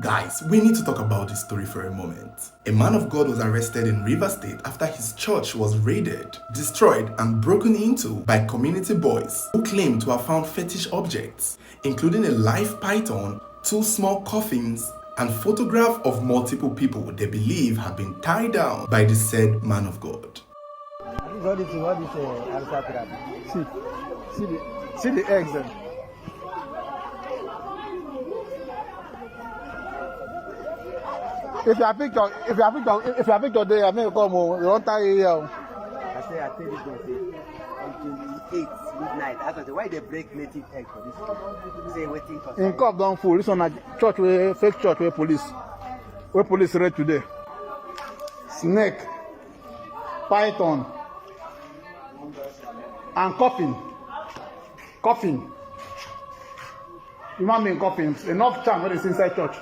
Guys, we need to talk about this story for a moment. A man of God was arrested in Rivers State after his church was raided, destroyed, and broken into by community boys who claimed to have found fetish objects, including a live python, two small coffins, and photographs of multiple people they believe have been tied down by the said man of God. See the eggs then. If you have picture there, I may come home. You don't tie here. I tell you, on 28 midnight. I said, why they break native egg for this? Say waiting for. In cup don't full. This one a church where fake church where police raid today. Snake, python, and coffin. Human being coffins. Enough charm when it's inside church.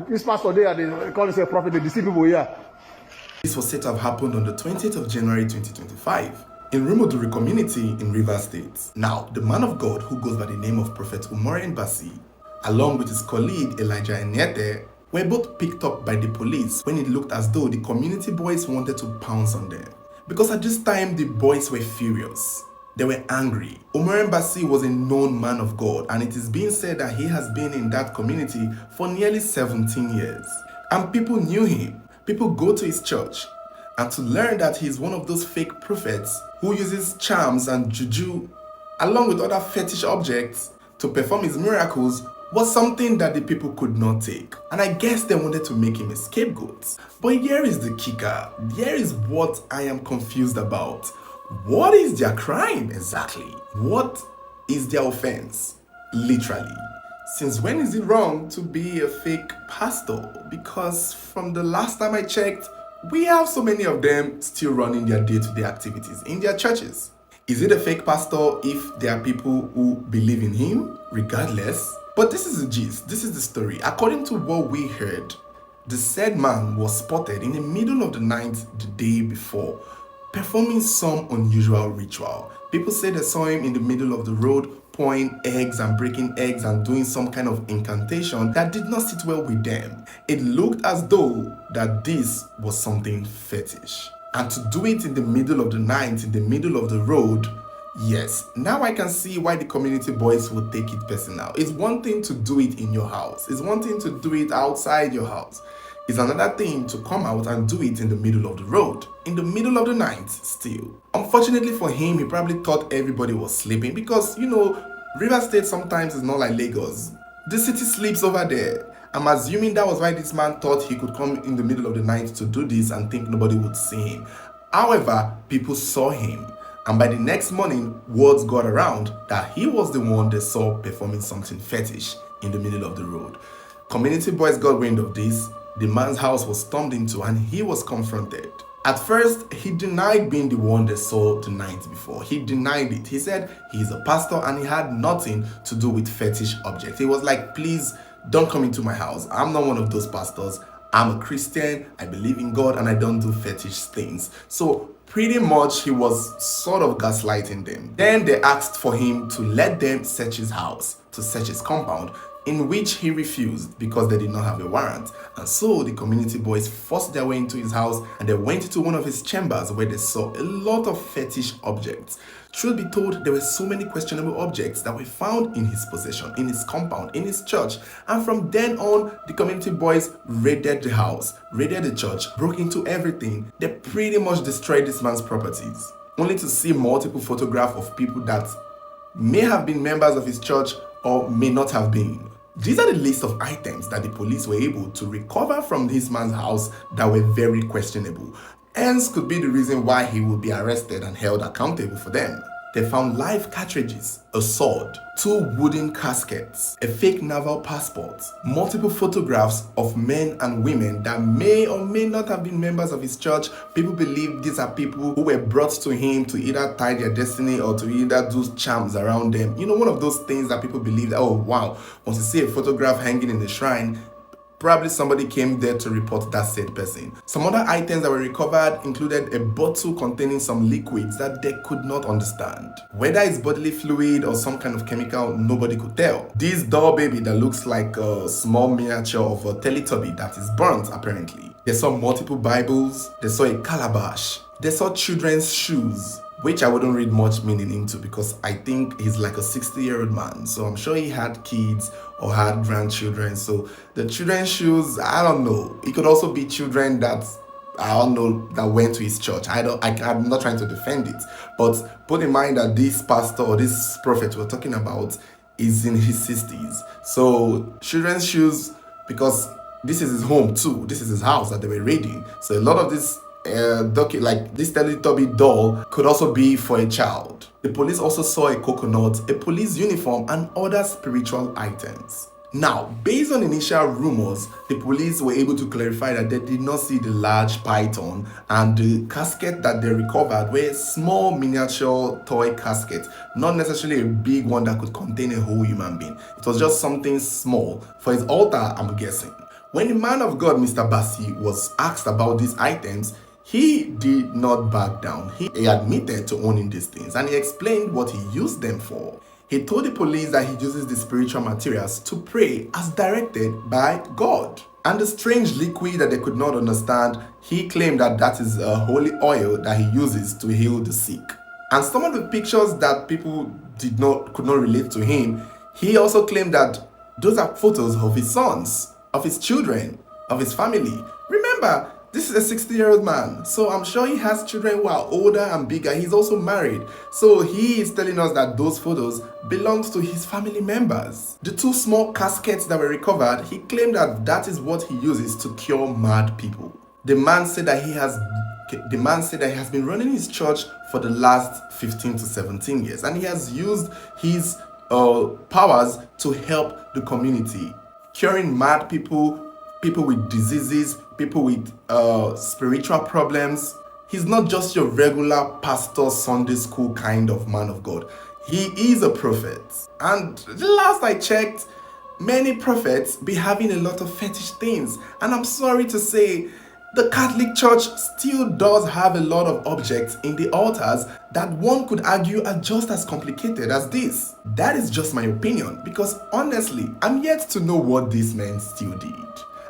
This pastor there, they call himself prophet, they deceive people here. This was said to have happened on the 20th of January 2025 in Rumoduri community in Rivers State. Now, the man of God who goes by the name of Prophet Umoren Basi, along with his colleague Elijah Enyete, were both picked up by the police when it looked as though the community boys wanted to pounce on them. Because at this time, the boys were furious. They were angry. Umoren Basi was a known man of God, and it is being said that he has been in that community for nearly 17 years. And people knew him. People go to his church. And to learn that he is one of those fake prophets who uses charms and juju along with other fetish objects to perform his miracles was something that the people could not take. And I guess they wanted to make him a scapegoat. But here is the kicker. Here is what I am confused about. What is their crime exactly? What is their offense? Literally. Since when is it wrong to be a fake pastor? Because from the last time I checked, we have so many of them still running their day-to-day activities in their churches. Is it a fake pastor if there are people who believe in him? Regardless. But this is the gist. This is the story. According to what we heard, the said man was spotted in the middle of the night the day before, performing some unusual ritual. People say they saw him in the middle of the road pouring eggs and breaking eggs and doing some kind of incantation that did not sit well with them. It looked as though that this was something fetish. And to do it in the middle of the night, in the middle of the road, yes, now I can see why the community boys would take it personal. It's one thing to do it in your house. It's one thing to do it outside your house. It's another thing to come out and do it in the middle of the road, in the middle of the night still. Unfortunately for him, he probably thought everybody was sleeping because, Rivers State sometimes is not like Lagos. The city sleeps over there. I'm assuming that was why this man thought he could come in the middle of the night to do this and think nobody would see him. However, people saw him. And by the next morning, words got around that he was the one they saw performing something fetish in the middle of the road. Community boys got wind of this. The man's house was stormed into and he was confronted. At first, he denied being the one they saw the night before. He denied it. He said he's a pastor and he had nothing to do with fetish objects. He was like, please don't come into my house. I'm not one of those pastors. I'm a Christian. I believe in God and I don't do fetish things. So pretty much he was sort of gaslighting them. Then they asked for him to let them search his house, to search his compound, in which he refused because they did not have a warrant. And so the community boys forced their way into his house and they went into one of his chambers where they saw a lot of fetish objects. Truth be told, there were so many questionable objects that were found in his possession, in his compound, in his church. And from then on, the community boys raided the house, raided the church, broke into everything. They pretty much destroyed this man's properties, only to see multiple photographs of people that may have been members of his church or may not have been. These are the list of items that the police were able to recover from this man's house that were very questionable. Hence could be the reason why he would be arrested and held accountable for them. They found live cartridges, a sword, 2 wooden caskets, a fake naval passport, multiple photographs of men and women that may or may not have been members of his church. People believe these are people who were brought to him to either tie their destiny or to either do charms around them. One of those things that people believe that, oh wow, once you see a photograph hanging in the shrine, Probably somebody came there to report that said person. Some other items that were recovered included a bottle containing some liquids that they could not understand. Whether it's bodily fluid or some kind of chemical, nobody could tell. This doll baby that looks like a small miniature of a Teletubby that is burnt apparently. They saw multiple Bibles, they saw a calabash, they saw children's shoes, which I wouldn't read much meaning into because I think he's like a 60-year-old man. So I'm sure he had kids or had grandchildren. So the children's shoes, I don't know. It could also be children that, I don't know, that went to his church. I'm not trying to defend it. But put in mind that this pastor or this prophet we're talking about is in his 60s. So children's shoes, because this is his home too. This is his house that they were raiding. So a lot of this like this Teletubby doll could also be for a child. The police also saw a coconut, a police uniform, and other spiritual items. Now, based on initial rumors, the police were able to clarify that they did not see the large python, and the casket that they recovered were a small miniature toy casket, not necessarily a big one that could contain a whole human being. It was just something small for his altar, I'm guessing. When the man of God, Mr. Bassey, was asked about these items, he did not back down. He admitted to owning these things and he explained what he used them for. He told the police that he uses the spiritual materials to pray as directed by God. And the strange liquid that they could not understand, he claimed that that is a holy oil that he uses to heal the sick. And some of the pictures that people could not relate to him, he also claimed that those are photos of his sons, of his children, of his family. Remember, this is a 60-year-old man, so I'm sure he has children who are older and bigger. He's also married. So he is telling us that those photos belongs to his family members. The two small caskets that were recovered, he claimed that that is what he uses to cure mad people. The man said that he has been running his church for the last 15 to 17 years, and he has used his powers to help the community, curing mad people, people with diseases, people with spiritual problems. He's not just your regular pastor, Sunday school kind of man of God. He is a prophet. And the last I checked, many prophets be having a lot of fetish things. And I'm sorry to say, the Catholic Church still does have a lot of objects in the altars that one could argue are just as complicated as this. That is just my opinion, because honestly, I'm yet to know what these men still did.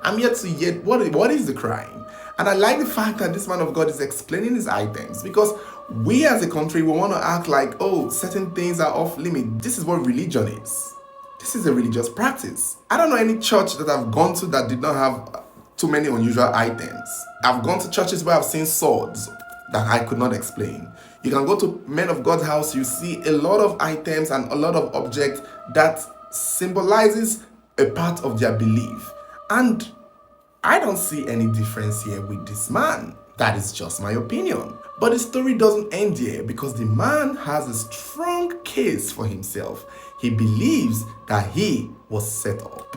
I'm yet to what is the crime. And I like the fact that this man of God is explaining his items, because we as a country, we want to act like, oh, certain things are off limit. This is what religion is. This is a religious practice. I don't know any church that I've gone to that did not have too many unusual items. I've gone to churches where I've seen swords that I could not explain. You can go to Men of God's house, you see a lot of items and a lot of objects that symbolizes a part of their belief. And I don't see any difference here with this man. That is just my opinion. But the story doesn't end here, because the man has a strong case for himself. He believes that he was set up.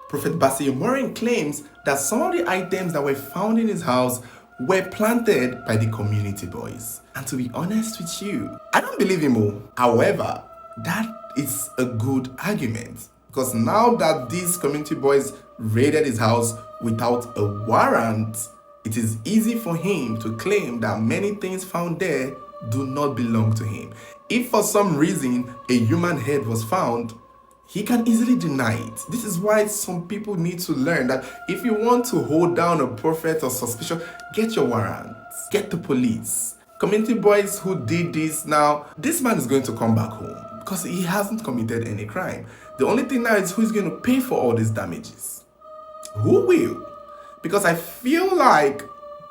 Prophet Bassey Omorin claims that some of the items that were found in his house were planted by the community boys. And to be honest with you, I don't believe him. However, that is a good argument, because now that these community boys raided his house without a warrant, it is easy for him to claim that many things found there do not belong to him. If for some reason a human head was found, he can easily deny it. This is why some people need to learn that if you want to hold down a prophet or suspicion, get your warrants, get the police. Community boys who did this, now, this man is going to come back home because he hasn't committed any crime. The only thing now is who's going to pay for all these damages. Who will? Because I feel like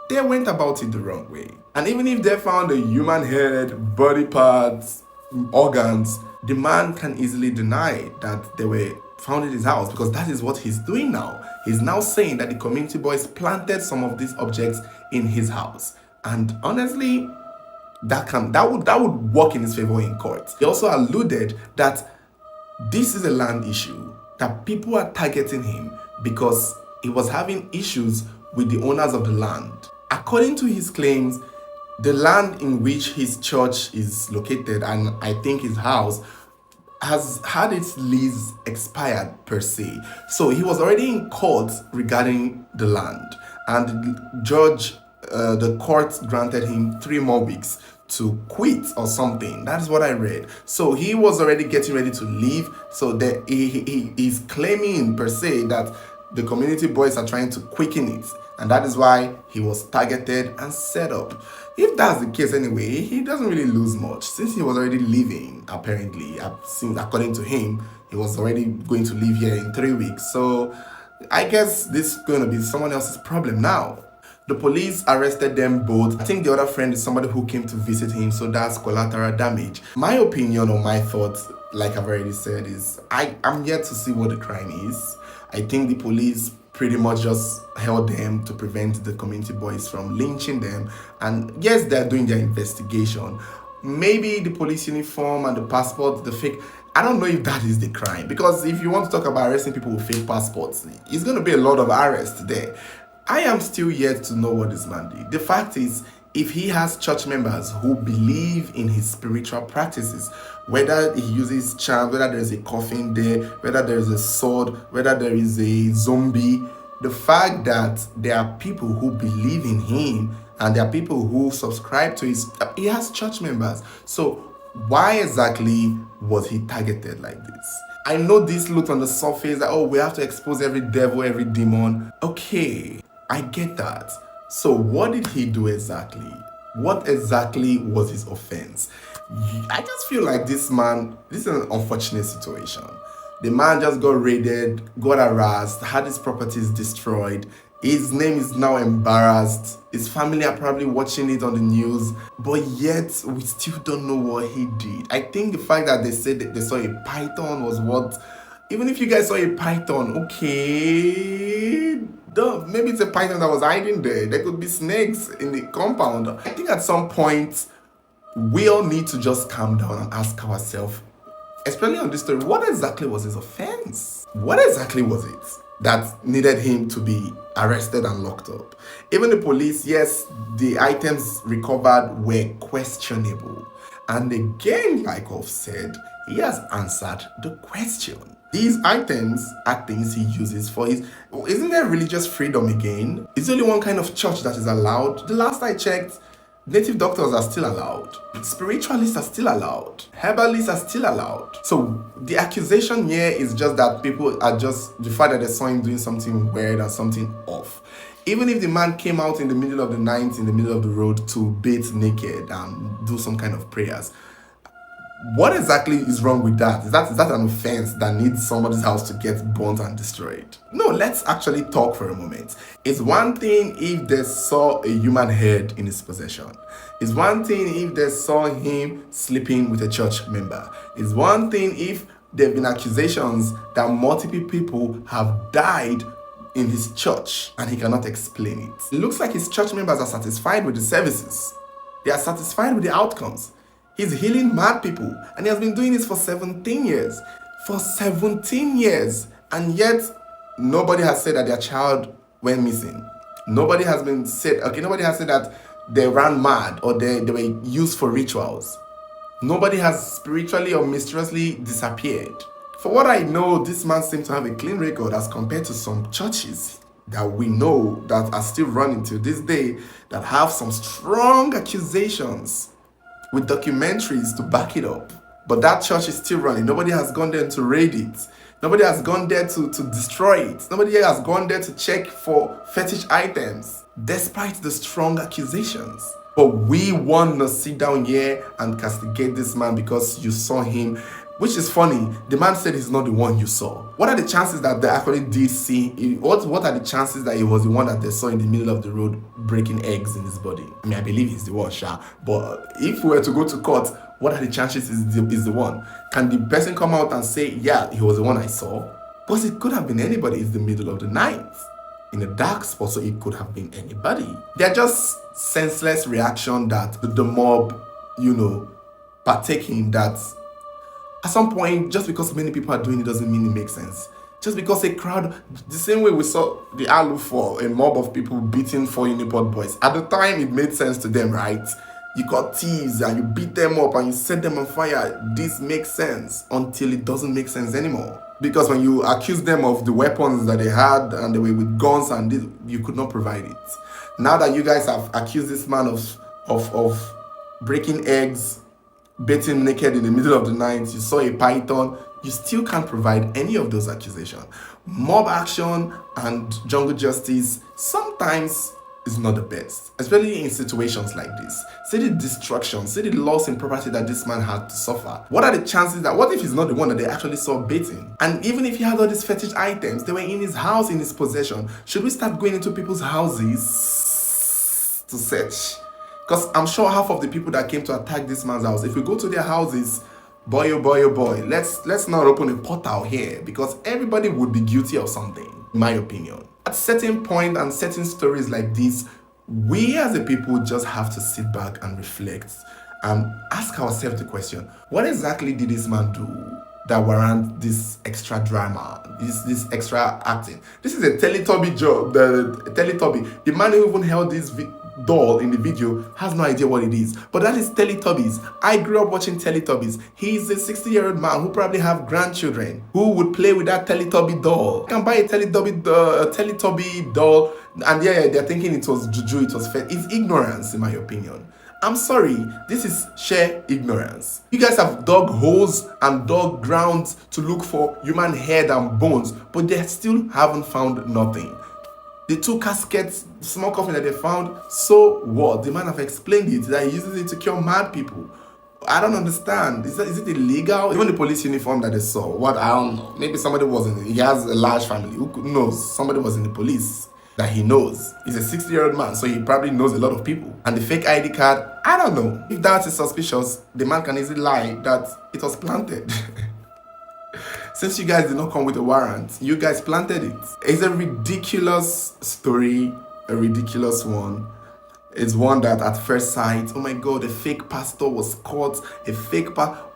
they went about it the wrong way. And even if they found a human head, body parts, organs, the man can easily deny that they were found in his house, because that is what he's doing now. He's now saying that the community boys planted some of these objects in his house. And honestly, that would work in his favor in court. He also alluded that this is a land issue, that people are targeting him because he was having issues with the owners of the land. According to his claims, the land in which his church is located, and I think his house, has had its lease expired per se. So he was already in court regarding the land, and the court granted him 3 more weeks to quit or something. That's what I read. So he was already getting ready to leave. So that he's claiming per se that the community boys are trying to quicken it, and that is why he was targeted and set up. If that's the case anyway, he doesn't really lose much since he was already leaving. Apparently, according to him, he was already going to leave here in 3 weeks. So I guess this is going to be someone else's problem now. The police arrested them both. I think the other friend is somebody who came to visit him, so that's collateral damage. My opinion or my thoughts, like I've already said, is I'm yet to see what the crime is. I think the police pretty much just held them to prevent the community boys from lynching them. And yes, they're doing their investigation. Maybe the police uniform and the passport, the fake, I don't know if that is the crime. Because if you want to talk about arresting people with fake passports, it's going to be a lot of arrests there. I am still yet to know what this man did. The fact is, if he has church members who believe in his spiritual practices, whether he uses charms, whether there is a coffin there, whether there is a sword, whether there is a zombie, the fact that there are people who believe in him and there are people who subscribe to he has church members. So why exactly was he targeted like this? I know this looked on the surface that, oh, we have to expose every devil, every demon. Okay, I get that. So what did he do exactly? What exactly was his offense? I just feel like this is an unfortunate situation. The man just got raided, got harassed, had his properties destroyed. His name is now embarrassed. His family are probably watching it on the news, but yet we still don't know what he did. I think the fact that they said that they saw a python was what, even if you guys saw a python, okay, maybe it's a python that was hiding there. There could be snakes in the compound. I think at some point, we all need to just calm down and ask ourselves, especially on this story, what exactly was his offense? What exactly was it that needed him to be arrested and locked up? Even the police, yes, the items recovered were questionable. And again, like I've said, he has answered the question. These items are things he uses for his... Isn't there religious freedom again? Is there only one kind of church that is allowed? The last I checked, native doctors are still allowed. Spiritualists are still allowed. Herbalists are still allowed. So the accusation here is just that people are just... The fact that they saw him doing something weird and something off. Even if the man came out in the middle of the night, in the middle of the road to bathe naked and do some kind of prayers, what exactly is wrong with that? Is that an offense that needs somebody's house to get burnt and destroyed? No, let's actually talk for a moment. It's one thing if they saw a human head in his possession. It's one thing if they saw him sleeping with a church member. It's one thing if there have been accusations that multiple people have died in his church and he cannot explain it. It looks like his church members are satisfied with the services. They are satisfied with the outcomes. He's healing mad people, and he has been doing this for 17 years. For 17 years, and yet nobody has said that their child went missing. Nobody has said that they ran mad or they were used for rituals. Nobody has spiritually or mysteriously disappeared. For what I know, this man seems to have a clean record as compared to some churches that we know that are still running till this day that have some strong accusations with documentaries to back it up. But that church is still running. Nobody has gone there to raid it. Nobody has gone there to destroy it. Nobody has gone there to check for fetish items, despite the strong accusations. But we want to sit down here and castigate this man because you saw him, which is funny. The man said he's not the one you saw. What are the chances that they actually did see? What are the chances that he was the one that they saw in the middle of the road breaking eggs in his body? I mean, I believe he's the one, sure. But if we were to go to court, what are the chances is the one? Can the person come out and say, yeah, he was the one I saw? Because it could have been anybody. It's the middle of the night in a dark spot, so it could have been anybody. They're just senseless reaction that the mob, partaking that at some point, just because many people are doing it doesn't mean it makes sense. Just because a crowd, the same way we saw the Alu for a mob of people beating 4 Uniport boys. At the time, it made sense to them, right? you got thieves and you beat them up and you set them on fire. This makes sense until it doesn't make sense anymore. Because when you accuse them of the weapons that they had and they were with guns and this, you could not provide it. Now that you guys have accused this man of breaking eggs, bathing naked in the middle of the night, you saw a python, you still can't provide any of those accusations. Mob action and jungle justice sometimes is not the best, especially in situations like this. See the destruction, see the loss in property that this man had to suffer. What are the chances that, what if he's not the one that they actually saw baiting? And even if he had all these fetish items, they were in his house, in his possession. Should we start going into people's houses to search? Because I'm sure half of the people that came to attack this man's house, if we go to their houses, boy, oh boy, oh boy, let's not open a portal here, because everybody would be guilty of something, in my opinion. At certain point and certain stories like this, we as a people just have to sit back and reflect and ask ourselves the question, what exactly did this man do that warrant this extra drama, this extra acting? This is a Teletubby job, the man who even held this doll in the video has no idea what it is, but that is Teletubbies. I grew up watching Teletubbies. He's a 60-year-old man who probably have grandchildren who would play with that Teletubby doll. You can buy a Teletubby doll and yeah, they're thinking it was juju, it was fake. It's ignorance, in my opinion. I'm sorry, this is sheer ignorance. You guys have dug holes and dug grounds to look for human head and bones, but they still haven't found nothing. The 2 caskets, small coffin that they found, so what? The man have explained it, that he uses it to cure mad people. I don't understand. Is it illegal? Even the police uniform that they saw, what? I don't know. Maybe somebody was in it. He has a large family. Who knows? Somebody was in the police that he knows. He's a 60-year-old man, so he probably knows a lot of people. And the fake ID card, I don't know. If that is suspicious, the man can easily lie that it was planted. Since you guys did not come with a warrant, you guys planted it. It's a ridiculous story, a ridiculous one. It's one that at first sight, oh my God, a fake pastor was caught,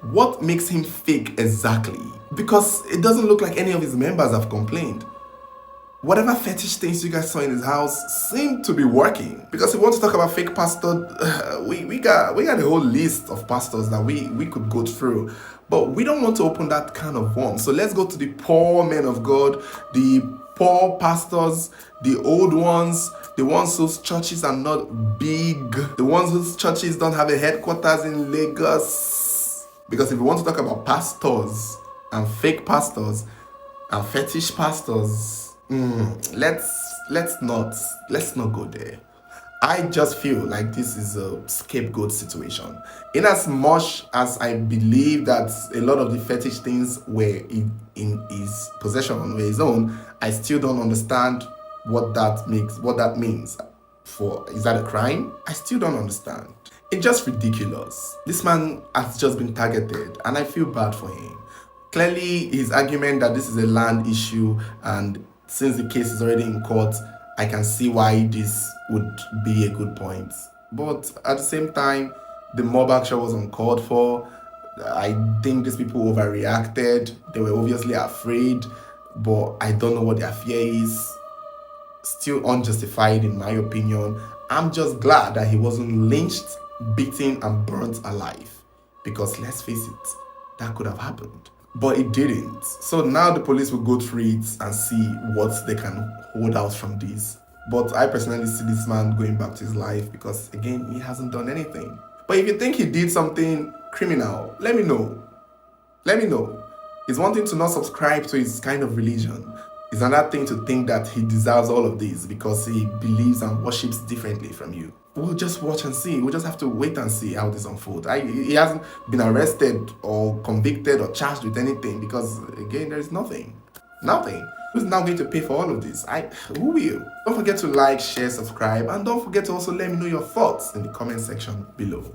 what makes him fake exactly? Because it doesn't look like any of his members have complained. Whatever fetish things you guys saw in his house seem to be working. Because if we want to talk about fake pastor, we got a whole list of pastors that we could go through. But we don't want to open that can of worms. So let's go to the poor men of God, the poor pastors, the old ones, the ones whose churches are not big, the ones whose churches don't have a headquarters in Lagos. Because if we want to talk about pastors and fake pastors and fetish pastors, let's not go there. I just feel like this is a scapegoat situation. In as much as I believe that a lot of the fetish things were in his possession, were his own, I still don't understand what that means. Is that a crime? I still don't understand. It's just ridiculous. This man has just been targeted and I feel bad for him. Clearly, his argument that this is a land issue, and since the case is already in court, I can see why this would be a good point. But at the same time, the mob action was uncalled for. I think these people overreacted. They were obviously afraid, but I don't know what their fear is. Still unjustified in my opinion. I'm just glad that he wasn't lynched, beaten, and burnt alive. Because let's face it, that could have happened. But it didn't. So now the police will go through it and see what they can hold out from this. But I personally see this man going back to his life because, again, he hasn't done anything. But if you think he did something criminal, let me know. Let me know. It's one thing to not subscribe to his kind of religion. It's another thing to think that he deserves all of this because he believes and worships differently from you. We'll just watch and see. We'll just have to wait and see how this unfolds. He hasn't been arrested or convicted or charged with anything because, again, there is nothing. Nothing. Who's now going to pay for all of this? Who will? Don't forget to like, share, subscribe, and don't forget to also let me know your thoughts in the comment section below.